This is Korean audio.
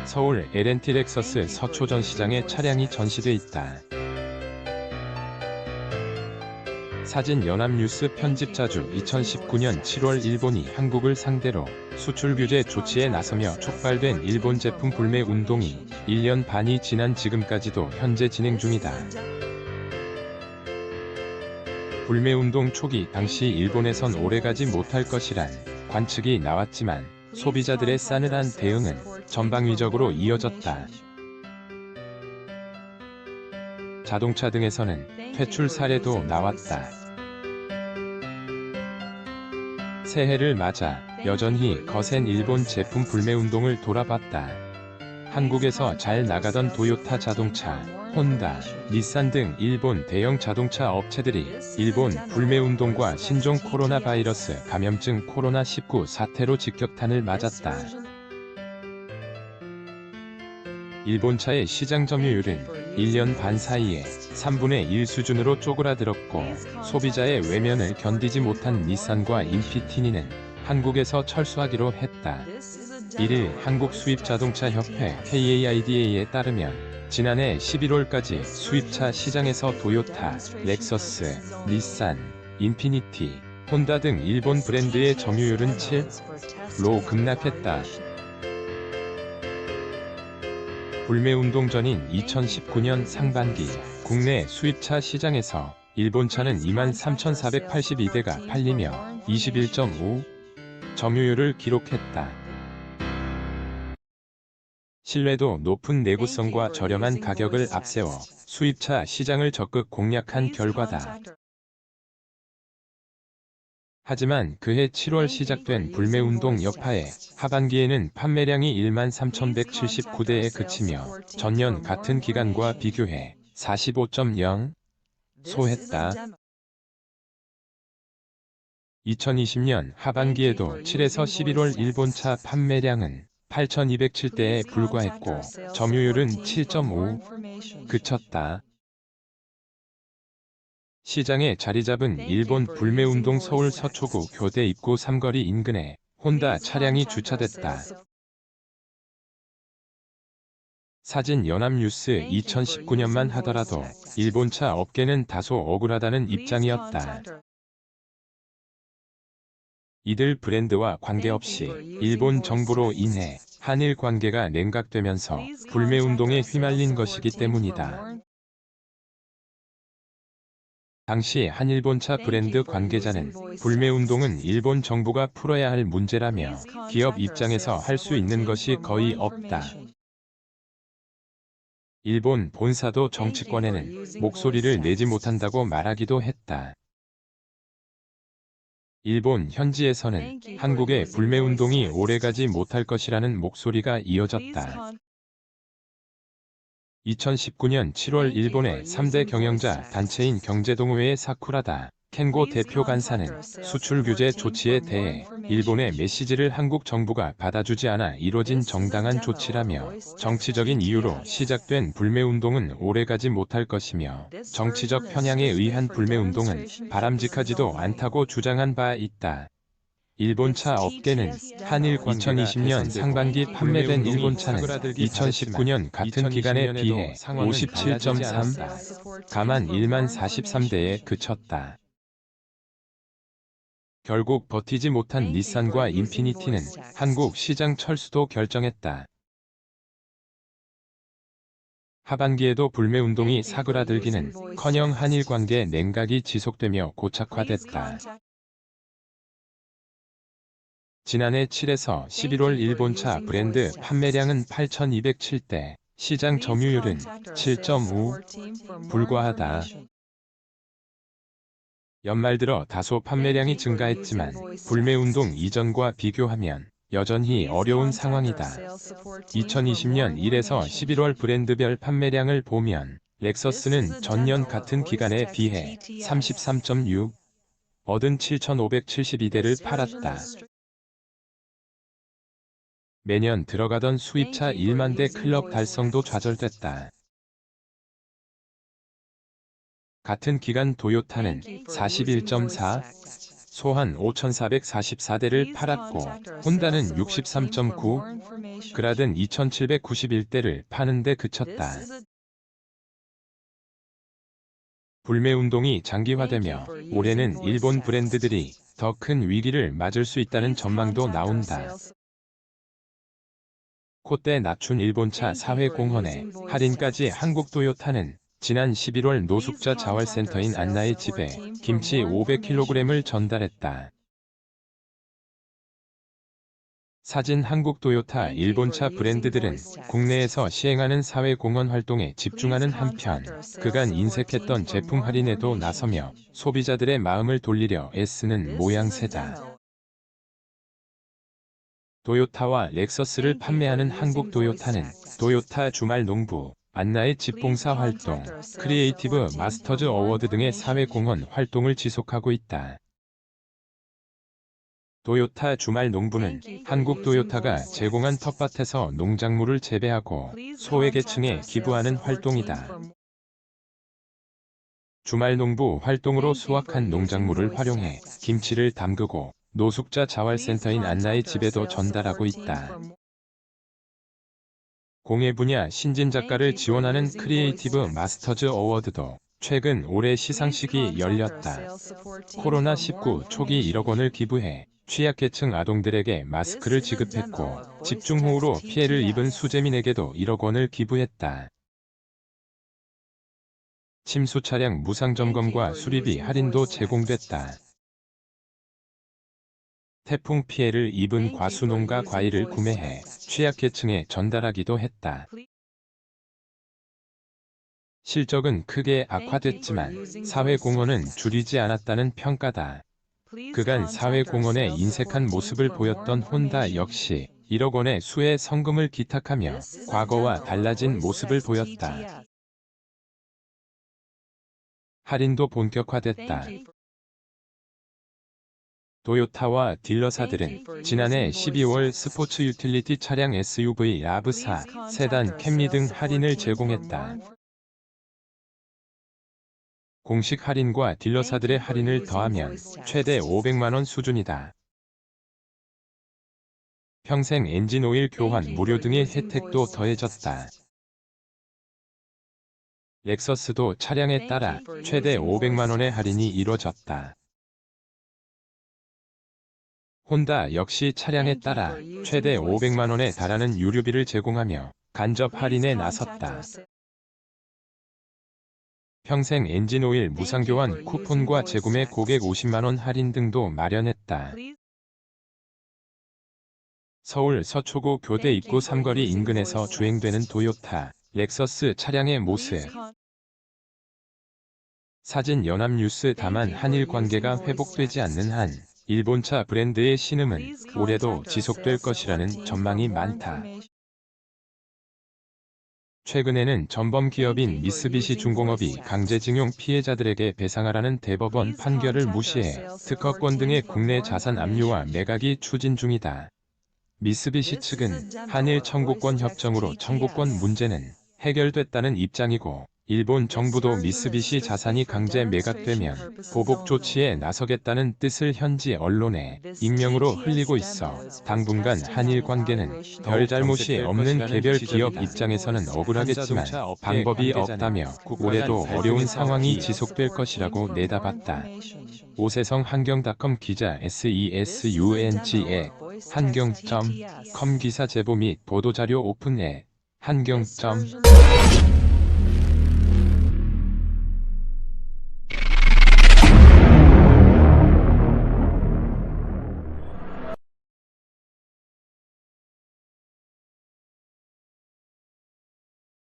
서울 L&T 렉서스 서초전 시장에 차량이 전시돼 있다. 사진 연합뉴스 편집자주 2019년 7월 일본이 한국을 상대로 수출 규제 조치에 나서며 촉발된 일본 제품 불매 운동이 1년 반이 지난 지금까지도 현재 진행 중이다. 불매 운동 초기 당시 일본에선 오래가지 못할 것이란 관측이 나왔지만 소비자들의 싸늘한 대응은 전방위적으로 이어졌다. 자동차 등에서는 퇴출 사례도 나왔다. 새해를 맞아 여전히 거센 일본 제품 불매 운동을 돌아봤다. 한국에서 잘 나가던 도요타 자동차, 혼다, 닛산 등 일본 대형 자동차 업체들이 일본 불매 운동과 신종 코로나 바이러스 감염증 코로나19 사태로 직격탄을 맞았다. 일본차의 시장 점유율은 1년 반 사이에 3분의 1 수준으로 쪼그라들었고 소비자의 외면을 견디지 못한 닛산과 인피니티는 한국에서 철수하기로 했다. 1일 한국수입자동차협회 KAIDA에 따르면 지난해 11월까지 수입차 시장에서 도요타, 렉서스, 닛산, 인피니티, 혼다 등 일본 브랜드의 점유율은 7%로 급락했다. 불매운동 전인 2019년 상반기 국내 수입차 시장에서 일본차는 23,482대가 팔리며 21.5% 점유율을 기록했다. 신뢰도 높은 내구성과 저렴한 가격을 앞세워 수입차 시장을 적극 공략한 결과다. 하지만 그해 7월 시작된 불매운동 여파에 하반기에는 판매량이 13,179대에 그치며 전년 같은 기간과 비교해 45.0% 소했다. 2020년 하반기에도 7에서 11월 일본차 판매량은 8,207대에 불과했고 점유율은 7.5% 그쳤다. 시장에 자리잡은 일본 불매운동 서울 서초구 교대 입구 삼거리 인근에 혼다 차량이 주차됐다. 사진 연합뉴스 2019년만 하더라도 일본차 업계는 다소 억울하다는 입장이었다. 이들 브랜드와 관계없이 일본 정부로 인해 한일 관계가 냉각되면서 불매운동에 휘말린 것이기 때문이다. 당시 한 일본차 브랜드 관계자는 불매운동은 일본 정부가 풀어야 할 문제라며 기업 입장에서 할 수 있는 것이 거의 없다. 일본 본사도 정치권에는 목소리를 내지 못한다고 말하기도 했다. 일본 현지에서는 한국의 불매운동이 오래가지 못할 것이라는 목소리가 이어졌다. 2019년 7월 일본의 3대 경영자 단체인 경제동호회의 사쿠라다 켄고 대표 간사는 수출 규제 조치에 대해 일본의 메시지를 한국 정부가 받아주지 않아 이뤄진 정당한 조치라며 정치적인 이유로 시작된 불매운동은 오래가지 못할 것이며 정치적 편향에 의한 불매운동은 바람직하지도 않다고 주장한 바 있다. 일본차 업계는 한일 2020년 상반기 판매된 일본차는 2019년 같은 기간에 비해 57.3%, 가만 10,043대에 그쳤다. 결국 버티지 못한 닛산과 인피니티는 한국 시장 철수도 결정했다. 하반기에도 불매운동이 사그라들기는커녕 한일 관계 냉각이 지속되며 고착화됐다. 지난해 7에서 11월 일본차 브랜드 판매량은 8,207대, 시장 점유율은 7.5% 불과하다. 연말 들어 다소 판매량이 증가했지만 불매운동 이전과 비교하면 여전히 어려운 상황이다. 2020년 1에서 11월 브랜드별 판매량을 보면 렉서스는 전년 같은 기간에 비해 33.6, 얻은 7,572대를 팔았다. 매년 들어가던 수입차 1만 대 클럽 달성도 좌절됐다. 같은 기간 도요타는 41.4, 소한 5,444대를 팔았고 혼다는 63.9, 그라든 2,791대를 파는 데 그쳤다. 불매운동이 장기화되며 올해는 일본 브랜드들이 더 큰 위기를 맞을 수 있다는 전망도 나온다. 콧대 낮춘 일본차 사회공헌에 할인까지 한국 도요타는 지난 11월 노숙자 자활센터인 안나의 집에 김치 500kg을 전달했다. 사진 한국 도요타 일본차 브랜드들은 국내에서 시행하는 사회공헌 활동에 집중하는 한편 그간 인색했던 제품 할인에도 나서며 소비자들의 마음을 돌리려 애쓰는 모양새다. 도요타와 렉서스를 판매하는 한국 도요타는 도요타 주말 농부, 안나의 집 봉사 활동, 크리에이티브 마스터즈 어워드 등의 사회공헌 활동을 지속하고 있다. 도요타 주말 농부는 한국 도요타가 제공한 텃밭에서 농작물을 재배하고 소외계층에 기부하는 활동이다. 주말 농부 활동으로 수확한 농작물을 활용해 김치를 담그고 노숙자 자활센터인 안나의 집에도 전달하고 있다. 공예 분야 신진 작가를 지원하는 크리에이티브 마스터즈 어워드도 최근 올해 시상식이 열렸다. 코로나19 초기 1억 원을 기부해 취약계층 아동들에게 마스크를 지급했고 집중호우로 피해를 입은 수재민에게도 1억 원을 기부했다. 침수 차량 무상 점검과 수리비 할인도 제공됐다. 태풍 피해를 입은 과수농가 과일을 구매해 취약계층에 전달하기도 했다. 실적은 크게 악화됐지만 사회공헌은 줄이지 않았다는 평가다. 그간 사회공헌에 인색한 모습을 보였던 혼다 역시 1억 원의 수혜 성금을 기탁하며 과거와 달라진 모습을 보였다. 할인도 본격화됐다. 도요타와 딜러사들은 지난해 12월 스포츠 유틸리티 차량 SUV 라브4, 세단 캠리 등 할인을 제공했다. 공식 할인과 딜러사들의 할인을 더하면 최대 500만원 수준이다. 평생 엔진 오일 교환 무료 등의 혜택도 더해졌다. 렉서스도 차량에 따라 최대 500만원의 할인이 이뤄졌다. 혼다 역시 차량에 따라 최대 500만원에 달하는 유류비를 제공하며 간접 할인에 나섰다. 평생 엔진오일 무상교환 쿠폰과 재구매 고객 50만원 할인 등도 마련했다. 서울 서초구 교대 입구 삼거리 인근에서 주행되는 도요타, 렉서스 차량의 모습. 사진 연합뉴스. 다만 한일 관계가 회복되지 않는 한 일본차 브랜드의 신음은 올해도 지속될 것이라는 전망이 많다. 최근에는 전범 기업인 미쓰비시 중공업이 강제징용 피해자들에게 배상하라는 대법원 판결을 무시해 특허권 등의 국내 자산 압류와 매각이 추진 중이다. 미쓰비시 측은 한일 청구권 협정으로 청구권 문제는 해결됐다는 입장이고 일본 정부도 미쓰비시 자산이 강제 매각되면 보복 조치에 나서겠다는 뜻을 현지 언론에 익명으로 흘리고 있어 당분간 한일 관계는 별 잘못이 없는 개별 기업 입장에서는 억울하겠지만 방법이 없다며 올해도 어려운 상황이 지속될 것이라고 내다봤다. 오세성 한경닷컴 기자 SESUNG에 한경.com 기사 제보 및 보도자료 오픈 앱 한경.